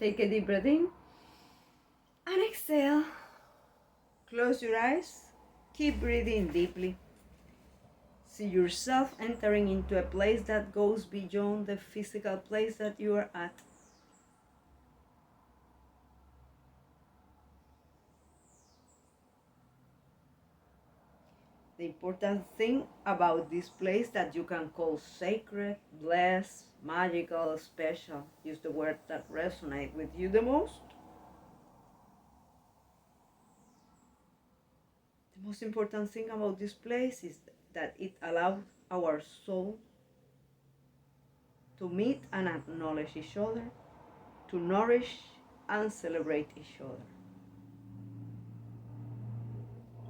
Take a deep breath in and exhale. Close your eyes. Keep breathing deeply. See yourself entering into a place that goes beyond the physical place that you are at. The important thing about this place that you can call sacred, blessed, magical, special, use the word that resonate with you the most. The most important thing about this place is that it allows our soul to meet and acknowledge each other, to nourish and celebrate each other.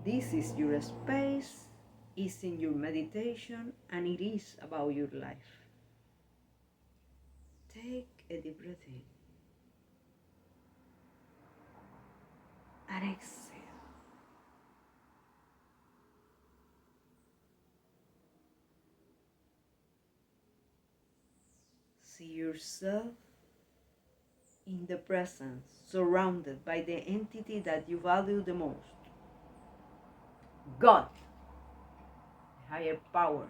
This is your space, is in your meditation, and it is about your life. Take a deep breath in and exhale. See yourself in the presence, surrounded by the entity that you value the most. God, the higher power,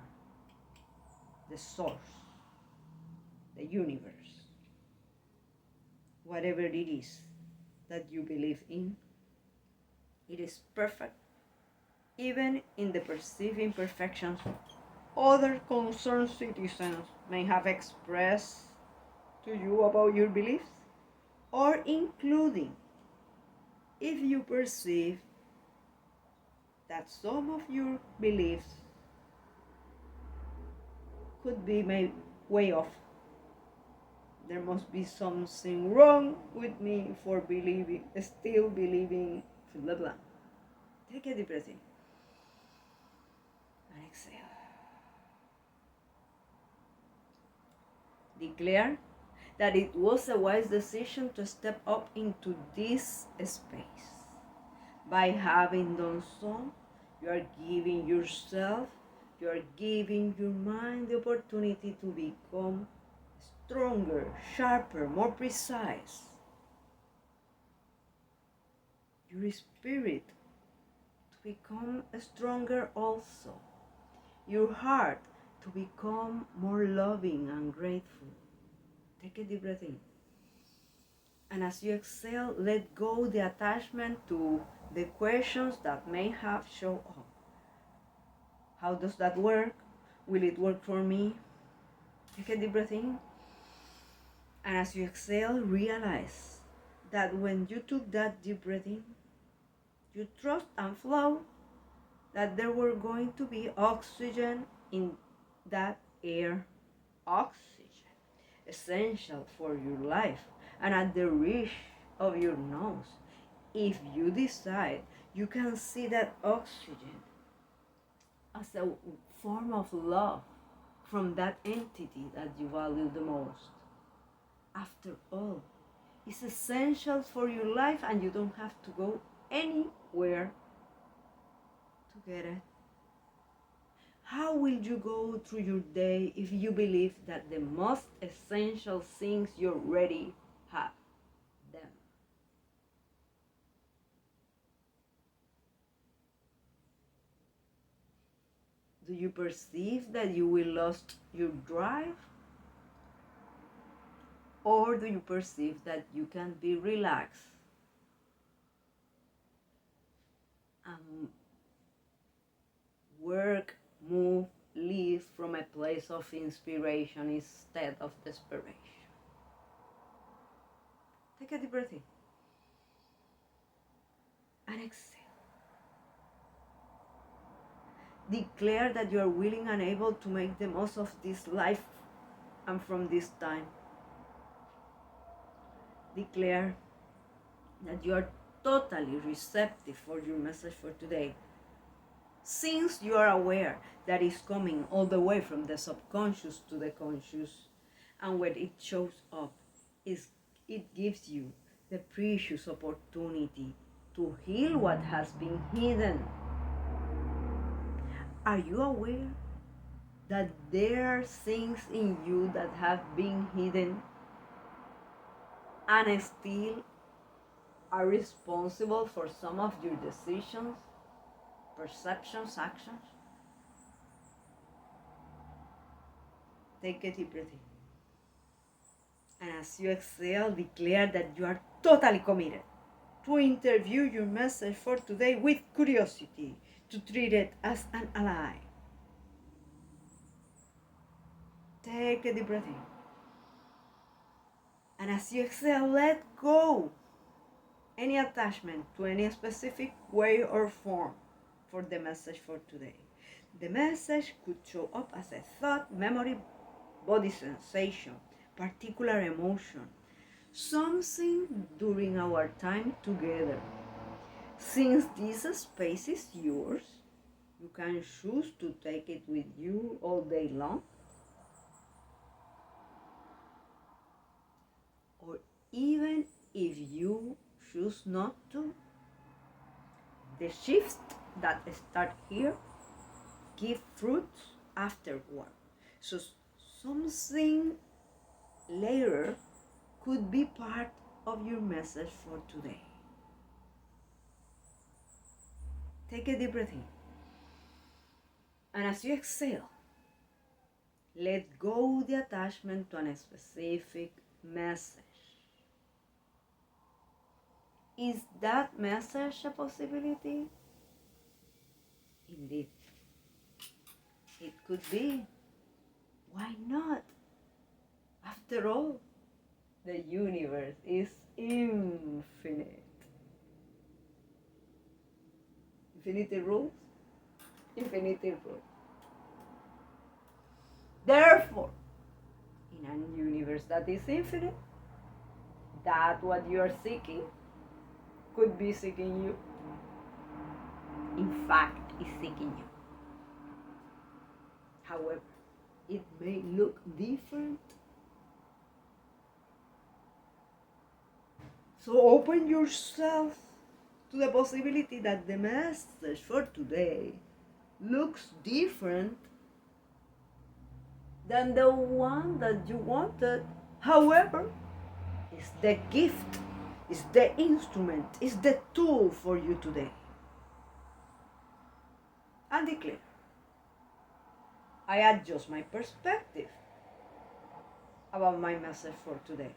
the source, the universe, whatever it is that you believe in, it is perfect, even in the perceived imperfections other concerned citizens may have expressed to you about your beliefs, or including if you perceive that some of your beliefs could be made way off. There must be something wrong with me for still believing, blah blah. Take a deep breath in and exhale. Declare that it was a wise decision to step up into this space. By having done so, you are giving yourself, you are giving your mind the opportunity to become stronger, sharper, more precise. Your spirit to become stronger also. Your heart to become more loving and grateful. Take a deep breath in. And as you exhale, let go the attachment to the questions that may have shown up. How does that work? Will it work for me? Take a deep breath in. And as you exhale, realize that when you took that deep breath in, you trust and flow that there were going to be oxygen in that air. Oxygen, essential for your life and at the reach of your nose. If you decide, you can see that oxygen as a form of love from that entity that you value the most. After all, it's essential for your life and you don't have to go anywhere to get it. How will you go through your day if you believe that the most essential things you already have them? Do you perceive that you will lose your drive? Or do you perceive that you can be relaxed and work, move, live from a place of inspiration instead of desperation? Take a deep breath in and exhale. Declare that you are willing and able to make the most of this life and from this time. Declare that you are totally receptive for your message for today. Since you are aware that it's coming all the way from the subconscious to the conscious, and when it shows up, it gives you the precious opportunity to heal what has been hidden. Are you aware that there are things in you that have been hidden and still are responsible for some of your decisions, perceptions, actions? Take a deep breath in. And as you exhale, declare that you are totally committed to interview your message for today with curiosity, to treat it as an ally. Take a deep breath in. And as you exhale, let go any attachment to any specific way or form for the message for today. The message could show up as a thought, memory, body sensation, particular emotion, something during our time together. Since this space is yours, you can choose to take it with you all day long, or even if you choose not to. The shifts that start here give fruits afterward. So something later could be part of your message for today. Take a deep breath in. And as you exhale, let go the attachment to a specific message. Is that message a possibility? Indeed. It could be. Why not? After all, the universe is infinite. Infinity rules? Infinity rules. Therefore, in a universe that is infinite, that what you are seeking could be seeking you. In fact, is seeking you. However, it may look different. So open yourself to the possibility that the message for today looks different than the one that you wanted. However, it's the gift, it's the instrument, it's the tool for you today. And declare, I adjust my perspective about my message for today.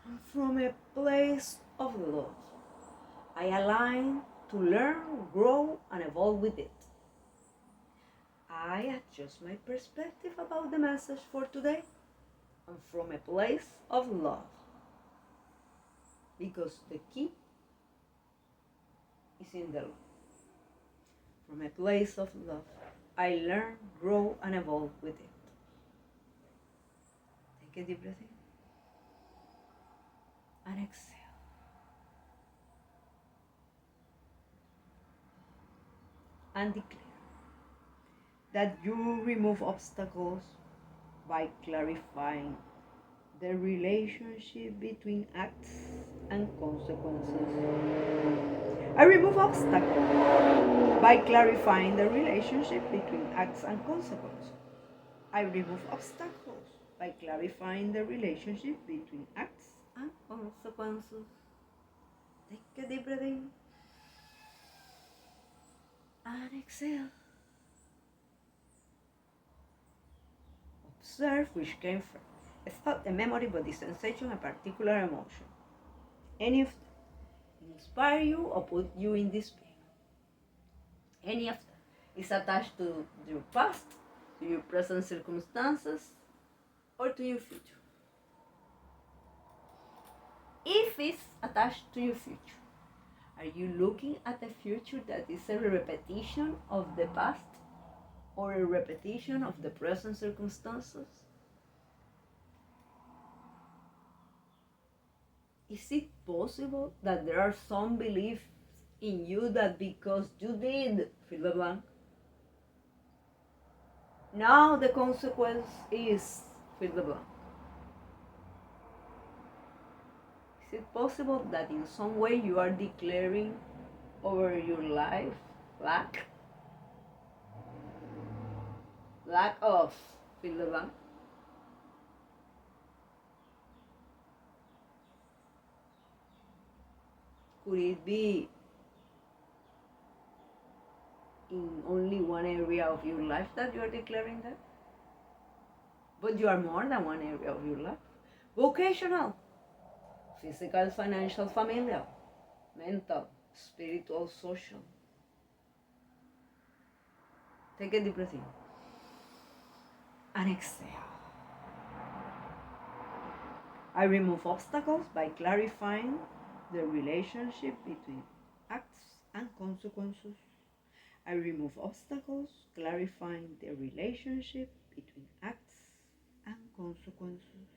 And from a place of love, I align to learn, grow, and evolve with it. I adjust my perspective about the message for today, and from a place of love. Because the key is in the love. From a place of love, I learn, grow, and evolve with it. Take a deep breath in. And exhale. And declare that you remove obstacles by clarifying the relationship between acts and consequences. I remove obstacles by clarifying the relationship between acts and consequences. I remove obstacles by clarifying the relationship between acts and consequences. Take a deep breath in and exhale. Observe which came first. A thought, a memory, body sensation, a particular emotion. Any of them inspire you or put you in despair. Any of them is attached to your past, to your present circumstances, or to your future. If it's attached to your future, are you looking at a future that is a repetition of the past or a repetition of the present circumstances? Is it possible that there are some beliefs in you that because you did fill the blank, now the consequence is fill the blank? Is it possible that in some way you are declaring over your life lack of fill the blank? Could it be in only one area of your life that you are declaring that? But you are more than one area of your life. Vocational, physical, financial, familial, mental, spiritual, social. Take a deep breath in and exhale. I remove obstacles by clarifying the relationship between acts and consequences. I remove obstacles, clarifying the relationship between acts and consequences.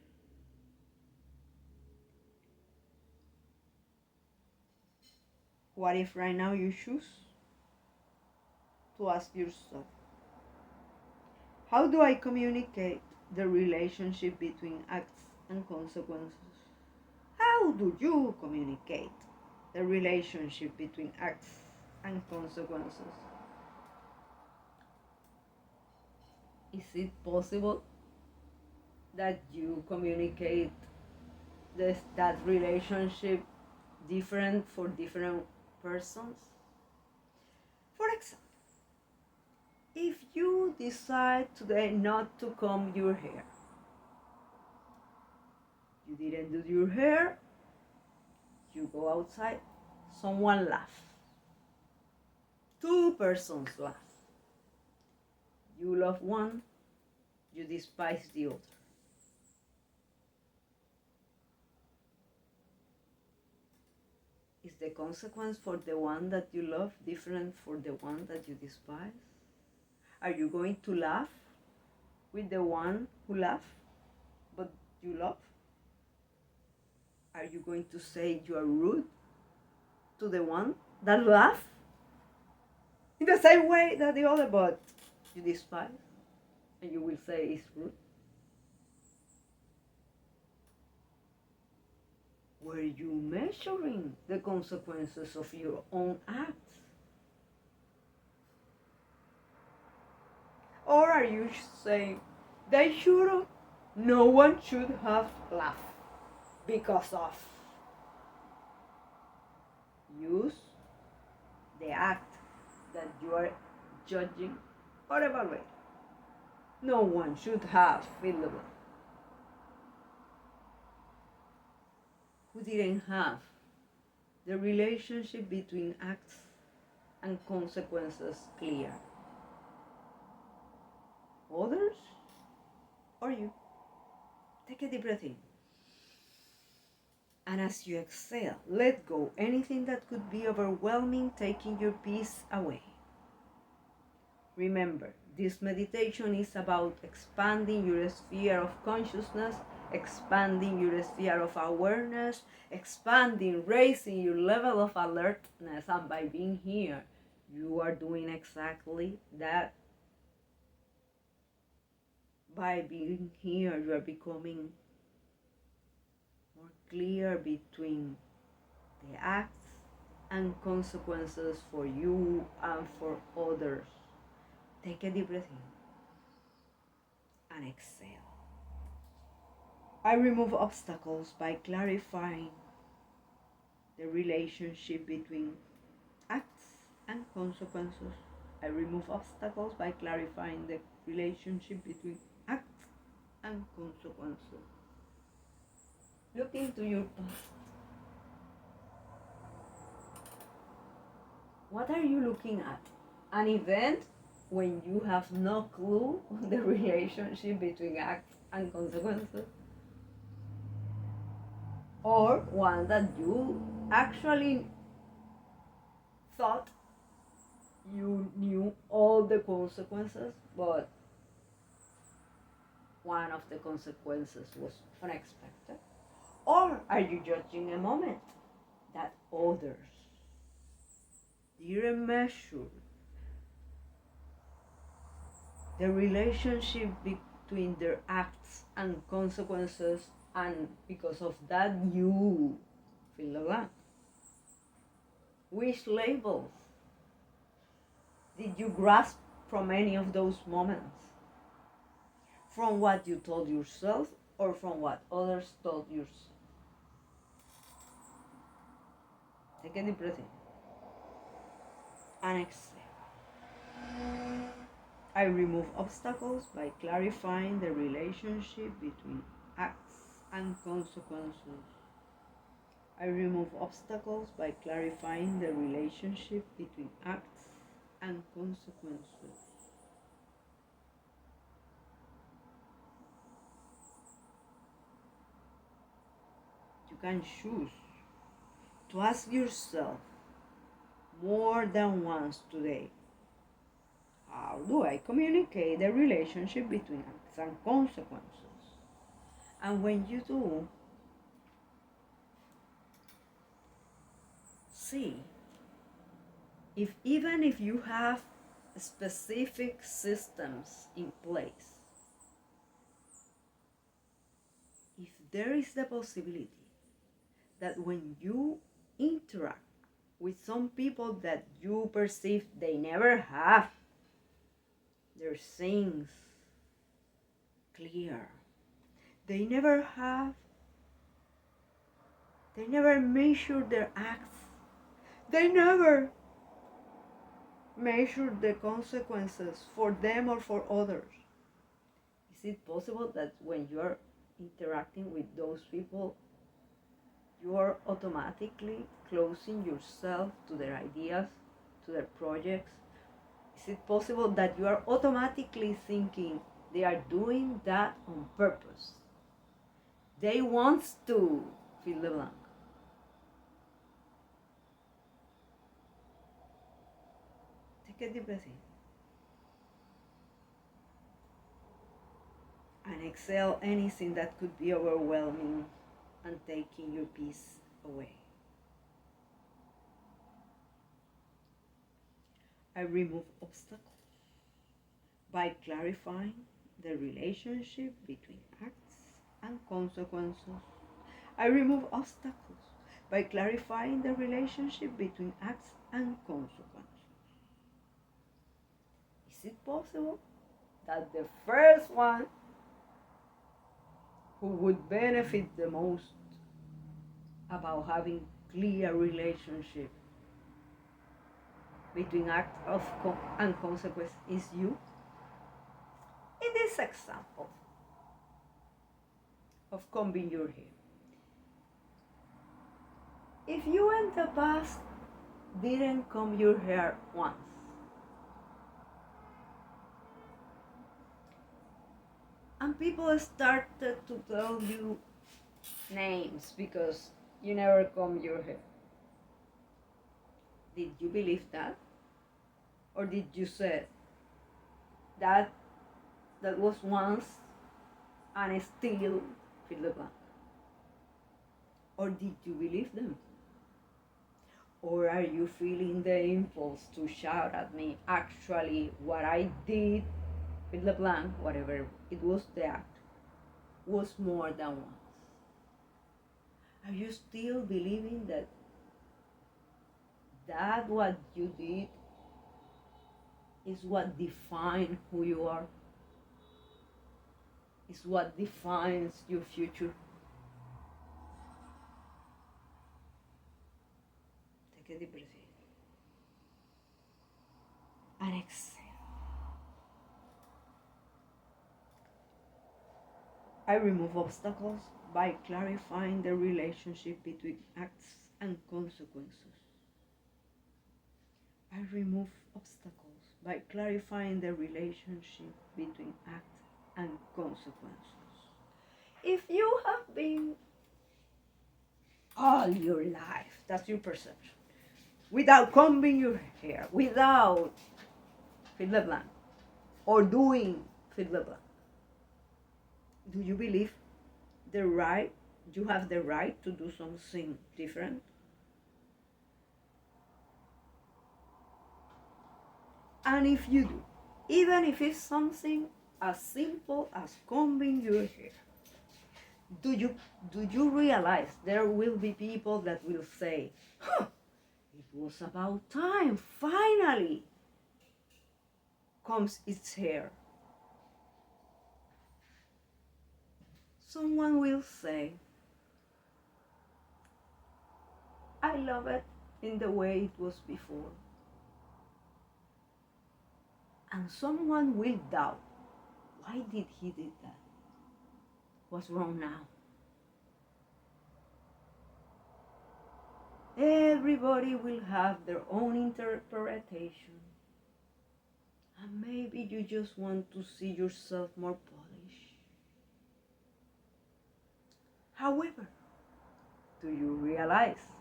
What if right now you choose to ask yourself, how do I communicate the relationship between acts and consequences? How do you communicate the relationship between acts and consequences? Is it possible that you communicate that relationship different for different persons? For example, if you decide today not to comb your hair, you didn't do your hair, you go outside, someone laughs. Two persons laugh. You love one, you despise the other. Is the consequence for the one that you love different for the one that you despise? Are you going to laugh with the one who laughs but you love? Are you going to say you are rude to the one that laughs in the same way that the other but you despise? And you will say it's rude? Were you measuring the consequences of your own acts? Or are you saying, they should have, no one should have laughed because of? Use the act that you are judging or evaluating. No one should have feel the way. Who didn't have the relationship between acts and consequences clear? Others or you? Take a deep breath in. And as you exhale, let go anything that could be overwhelming, taking your peace away. Remember, this meditation is about expanding your sphere of consciousness, expanding your sphere of awareness, expanding, raising your level of alertness. And by being here, you are doing exactly that. By being here, you are becoming more clear between the acts and consequences for you and for others. Take a deep breath in and exhale. I remove obstacles by clarifying the relationship between acts and consequences. I remove obstacles by clarifying the relationship between acts and consequences. Look into your past. What are you looking at? An event when you have no clue on the relationship between acts and consequences? Or one that you actually thought you knew all the consequences, but one of the consequences was unexpected? Or are you judging a moment that others didn't measure the relationship between their acts and consequences, and because of that you fill the blank? Which labels did you grasp from any of those moments? From what you told yourself or from what others told you? Take a deep breath in and exhale. I remove obstacles by clarifying the relationship between acts and consequences. I remove obstacles by clarifying the relationship between acts and consequences. You can choose to ask yourself more than once today, how do I communicate the relationship between acts and consequences? And when you do, see if even if you have specific systems in place, if there is the possibility that when you interact with some people that you perceive they never have their things clear, they never measure their acts, they never measure the consequences for them or for others. Is it possible that when you are interacting with those people, you are automatically closing yourself to their ideas, to their projects? Is it possible that you are automatically thinking they are doing that on purpose? They want to fill the blank. Take a deep breath in and exhale anything that could be overwhelming and taking your peace away. I remove obstacles by clarifying the relationship between acts and consequences. I remove obstacles by clarifying the relationship between acts and consequences. Is it possible that the first one who would benefit the most about having clear relationship between act and consequence is you? In this example of combing your hair, if you in the past didn't comb your hair once, and people started to tell you names because you never comb your hair, did you believe that? Or did you say that was once and still fill the blank? Or did you believe them? Or are you feeling the impulse to shout at me, actually what I did, fill the blank, whatever it was, the act, was more than once? Are you still believing that what you did is what defines who you are? Is what defines your future? Take a deep breath in and exhale. I remove obstacles by clarifying the relationship between acts and consequences. I remove obstacles by clarifying the relationship between act and consequences. If you have been all your life, that's your perception, without combing your hair, without fill the blank, or doing fill the blank, do you believe you have the right to do something different? And if you do, even if it's something as simple as combing your hair, do you realize there will be people that will say, huh, it was about time, finally combs its hair? Someone will say, I love it, in the way it was before. And someone will doubt, why did he do that? What's wrong now? Everybody will have their own interpretation. And maybe you just want to see yourself more polished. However, do you realize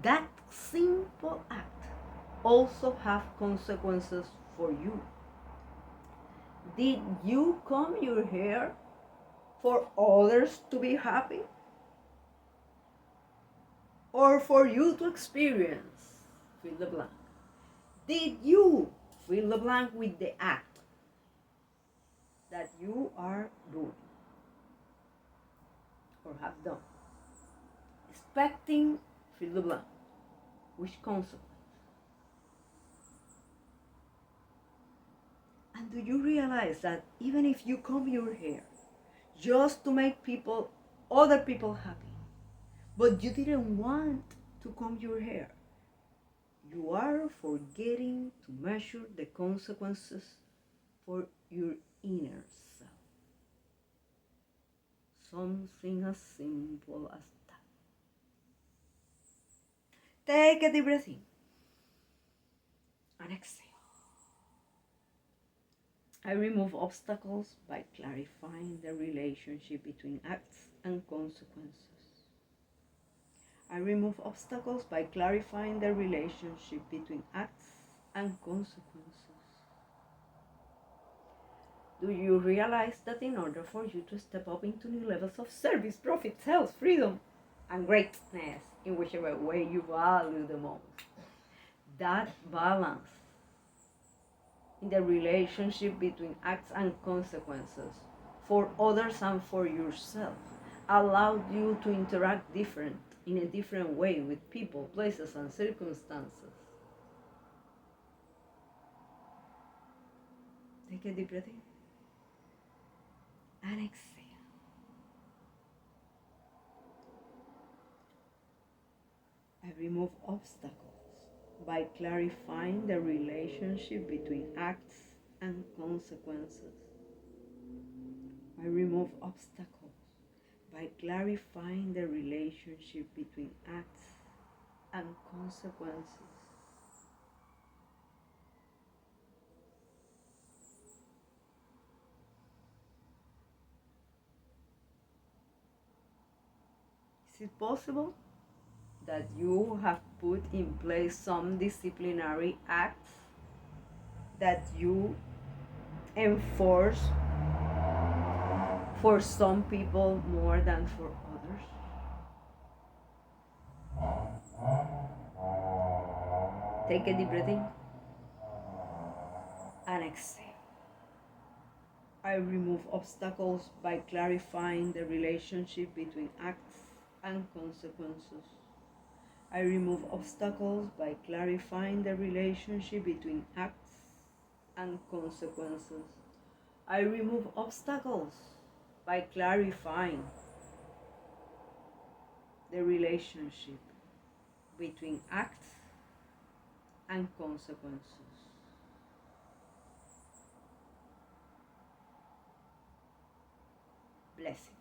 that simple act also have consequences for you? Did you comb your hair for others to be happy? Or for you to experience, fill the blank? Did you fill the blank with the act that you are doing or have done? Expecting, fill the blank, which consequence? And do you realize that even if you comb your hair just to make other people happy, but you didn't want to comb your hair, you are forgetting to measure the consequences for your inner self. Something as simple as that. Take a deep breath in and exhale. I remove obstacles by clarifying the relationship between acts and consequences. I remove obstacles by clarifying the relationship between acts and consequences. Do you realize that in order for you to step up into new levels of service, profit, health, freedom, and greatness, in whichever way you value the most, that balance in the relationship between acts and consequences for others and for yourself allowed you to interact in a different way with people, places, and circumstances? Take a deep breath in and exhale. I remove obstacles by clarifying the relationship between acts and consequences. I remove obstacles by clarifying the relationship between acts and consequences. Is it possible that you have put in place some disciplinary acts that you enforce for some people more than for others? Take a deep breath in and exhale. I remove obstacles by clarifying the relationship between acts and consequences. I remove obstacles by clarifying the relationship between acts and consequences. I remove obstacles by clarifying the relationship between acts and consequences. Blessings.